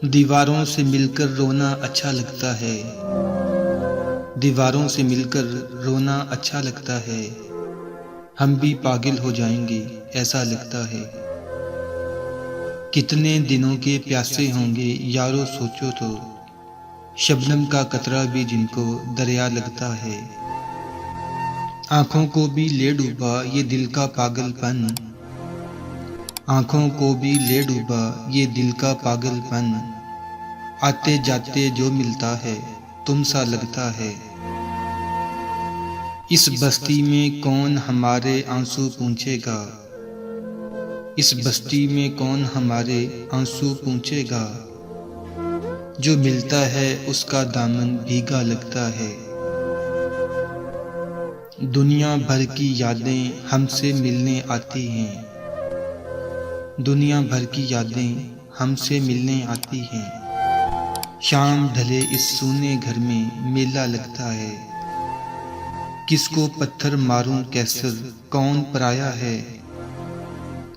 दीवारों से मिलकर रोना अच्छा लगता है। दीवारों से मिलकर रोना अच्छा लगता है। हम भी पागल हो जाएंगे ऐसा लगता है। कितने दिनों के प्यासे होंगे यारो सोचो तो, शबनम का कतरा भी जिनको दरिया लगता है। आंखों को भी ले डूबा ये दिल का पागलपन, आंखों को भी ले डूबा ये दिल का पागलपन। आते जाते जो मिलता है तुम सा लगता है। इस बस्ती में कौन हमारे आंसू पूंछेगा, इस बस्ती में कौन हमारे आंसू पूंछेगा। जो मिलता है उसका दामन भीगा लगता है। दुनिया भर की यादें हमसे मिलने आती हैं, दुनिया भर की यादें हमसे मिलने आती हैं। शाम ढले इस सूने घर में मेला लगता है। किसको पत्थर मारूं कैसर कौन पराया है।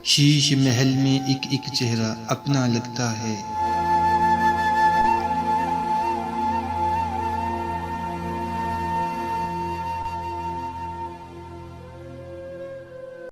शीश महल में एक एक चेहरा अपना लगता है।